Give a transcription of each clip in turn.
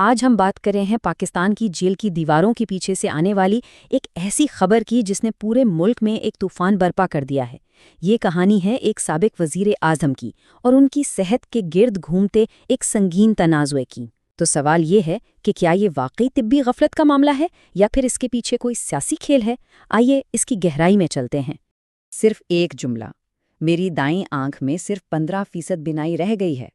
آج ہم بات کر رہے ہیں پاکستان کی جیل کی دیواروں کے پیچھے سے آنے والی ایک ایسی خبر کی جس نے پورے ملک میں ایک طوفان برپا کر دیا ہے۔ یہ کہانی ہے ایک سابق وزیر اعظم کی اور ان کی صحت کے گرد گھومتے ایک سنگین تنازع کی۔ تو سوال یہ ہے کہ کیا یہ واقعی طبی غفلت کا معاملہ ہے یا پھر اس کے پیچھے کوئی سیاسی کھیل ہے؟ آئیے اس کی گہرائی میں چلتے ہیں۔ صرف ایک جملہ، میری دائیں آنکھ میں صرف 15% بینائی رہ گئی ہے۔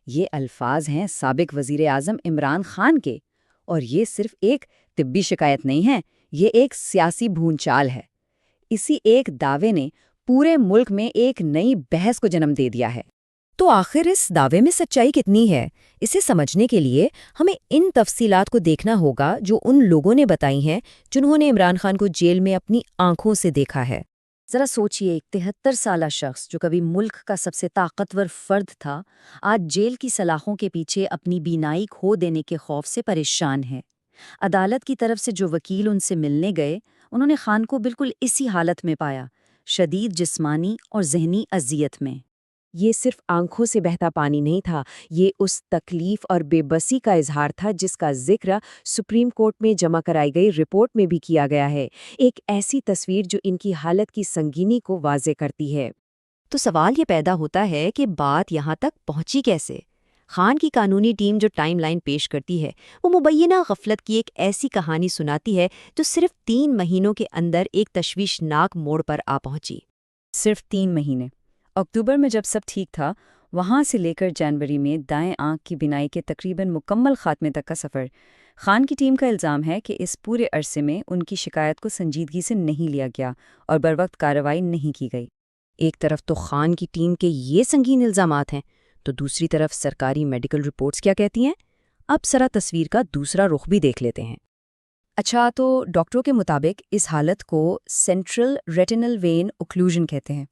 یہ الفاظ ہیں سابق وزیر اعظم عمران خان کے، اور یہ صرف ایک طبی شکایت نہیں ہے، یہ ایک سیاسی بھون چال ہے۔ اسی ایک دعوے نے پورے ملک میں ایک نئی بحث کو جنم دے دیا ہے۔ تو آخر اس دعوے میں سچائی کتنی ہے؟ اسے سمجھنے کے لیے ہمیں ان تفصیلات کو دیکھنا ہوگا جو ان لوگوں نے بتائی ہیں جنہوں نے عمران خان کو جیل میں اپنی آنکھوں سے دیکھا ہے۔ ذرا سوچئے، ایک 73 سالہ شخص جو کبھی ملک کا سب سے طاقتور فرد تھا، آج جیل کی سلاخوں کے پیچھے اپنی بینائی کھو دینے کے خوف سے پریشان ہے۔ عدالت کی طرف سے جو وکیل ان سے ملنے گئے، انہوں نے خان کو بالکل اسی حالت میں پایا، شدید جسمانی اور ذہنی اذیت میں۔ یہ صرف آنکھوں سے بہتا پانی نہیں تھا، یہ اس تکلیف اور بے بسی کا اظہار تھا جس کا ذکر سپریم کورٹ میں جمع کرائی گئی رپورٹ میں بھی کیا گیا ہے، ایک ایسی تصویر جو ان کی حالت کی سنگینی کو واضح کرتی ہے۔ تو سوال یہ پیدا ہوتا ہے کہ بات یہاں تک پہنچی کیسے؟ خان کی قانونی ٹیم جو ٹائم لائن پیش کرتی ہے، وہ مبینہ غفلت کی ایک ایسی کہانی سناتی ہے جو صرف 3 مہینوں کے اندر ایک تشویشناک موڑ پر آ پہنچی۔ صرف 3 مہینے۔ اکتوبر میں جب سب ٹھیک تھا، وہاں سے لے کر جنوری میں دائیں آنکھ کی بینائی کے تقریباً مکمل خاتمے تک کا سفر۔ خان کی ٹیم کا الزام ہے کہ اس پورے عرصے میں ان کی شکایت کو سنجیدگی سے نہیں لیا گیا اور بروقت کارروائی نہیں کی گئی۔ ایک طرف تو خان کی ٹیم کے یہ سنگین الزامات ہیں، تو دوسری طرف سرکاری میڈیکل رپورٹس کیا کہتی ہیں؟ اب ذرا تصویر کا دوسرا رخ بھی دیکھ لیتے ہیں۔ اچھا، تو ڈاکٹروں کے مطابق اس حالت کو سینٹرل ریٹینل وین اوکلوژن کہتے ہیں۔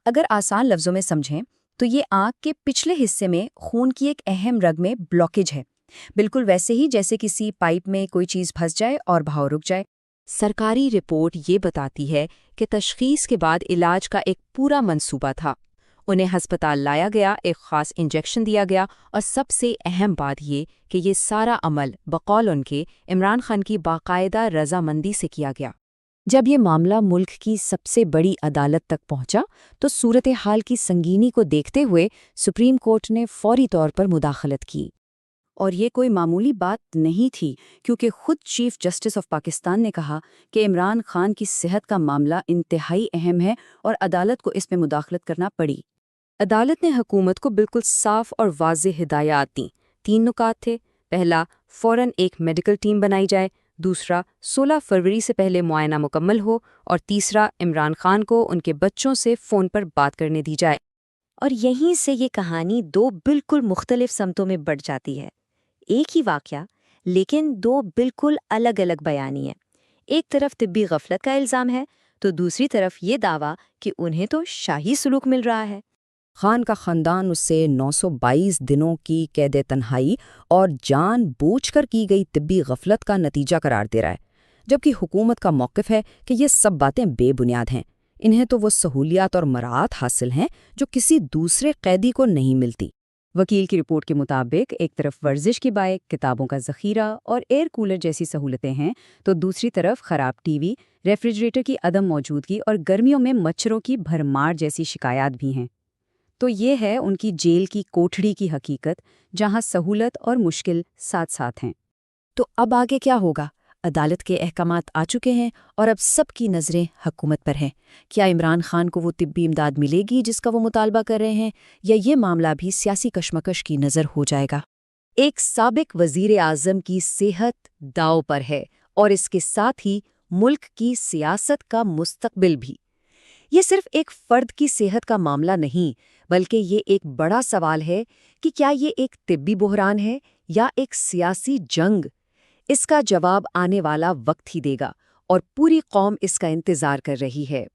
اگر آسان لفظوں میں سمجھیں تو یہ آنکھ کے پچھلے حصے میں خون کی ایک اہم رگ میں بلاکیج ہے، بالکل ویسے ہی جیسے کسی پائپ میں کوئی چیز پھنس جائے اور بہاؤ رک جائے۔ سرکاری رپورٹ یہ بتاتی ہے کہ تشخیص کے بعد علاج کا ایک پورا منصوبہ تھا۔ انہیں ہسپتال لایا گیا، ایک خاص انجیکشن دیا گیا، اور سب سے اہم بات یہ کہ یہ سارا عمل بقول ان کے عمران خان کی باقاعدہ رضامندی سے کیا گیا۔ جب یہ معاملہ ملک کی سب سے بڑی عدالت تک پہنچا تو صورتحال کی سنگینی کو دیکھتے ہوئے سپریم کورٹ نے فوری طور پر مداخلت کی۔ اور یہ کوئی معمولی بات نہیں تھی، کیونکہ خود چیف جسٹس آف پاکستان نے کہا کہ عمران خان کی صحت کا معاملہ انتہائی اہم ہے اور عدالت کو اس میں مداخلت کرنا پڑی۔ عدالت نے حکومت کو بالکل صاف اور واضح ہدایات دیں۔ 3 نکات تھے۔ پہلا، فوراً ایک میڈیکل ٹیم بنائی جائے۔ دوسرا، 16 فروری سے پہلے معائنہ مکمل ہو۔ اور تیسرا، عمران خان کو ان کے بچوں سے فون پر بات کرنے دی جائے۔ اور یہیں سے یہ کہانی 2 بالکل مختلف سمتوں میں بڑھ جاتی ہے۔ ایک ہی واقعہ، لیکن 2 بالکل الگ الگ بیانی ہیں۔ ایک طرف طبی غفلت کا الزام ہے، تو دوسری طرف یہ دعویٰ کہ انہیں تو شاہی سلوک مل رہا ہے۔ خان کا خاندان اسے 922 دنوں کی قید تنہائی اور جان بوجھ کر کی گئی طبی غفلت کا نتیجہ قرار دے رہا ہے، جبکہ حکومت کا موقف ہے کہ یہ سب باتیں بے بنیاد ہیں۔ انہیں تو وہ سہولیات اور مراعات حاصل ہیں جو کسی دوسرے قیدی کو نہیں ملتی۔ وکیل کی رپورٹ کے مطابق ایک طرف ورزش کی بائک، کتابوں کا ذخیرہ اور ایئر کولر جیسی سہولتیں ہیں، تو دوسری طرف خراب ٹی وی، ریفریجریٹر کی عدم موجودگی اور گرمیوں میں مچھروں کی بھرمار جیسی شکایات بھی ہیں۔ تو یہ ہے ان کی جیل کی کوٹھڑی کی حقیقت، جہاں سہولت اور مشکل ساتھ ساتھ ہیں۔ تو اب آگے کیا ہوگا؟ عدالت کے احکامات آ چکے ہیں اور اب سب کی نظریں حکومت پر ہیں۔ کیا عمران خان کو وہ طبی امداد ملے گی جس کا وہ مطالبہ کر رہے ہیں، یا یہ معاملہ بھی سیاسی کشمکش کی نظر ہو جائے گا؟ ایک سابق وزیر اعظم کی صحت داؤ پر ہے، اور اس کے ساتھ ہی ملک کی سیاست کا مستقبل بھی۔ یہ صرف ایک فرد کی صحت کا معاملہ نہیں، بلکہ یہ ایک بڑا سوال ہے کہ کیا یہ ایک طبی بحران ہے یا ایک سیاسی جنگ؟ اس کا جواب آنے والا وقت ہی دے گا، اور پوری قوم اس کا انتظار کر رہی ہے۔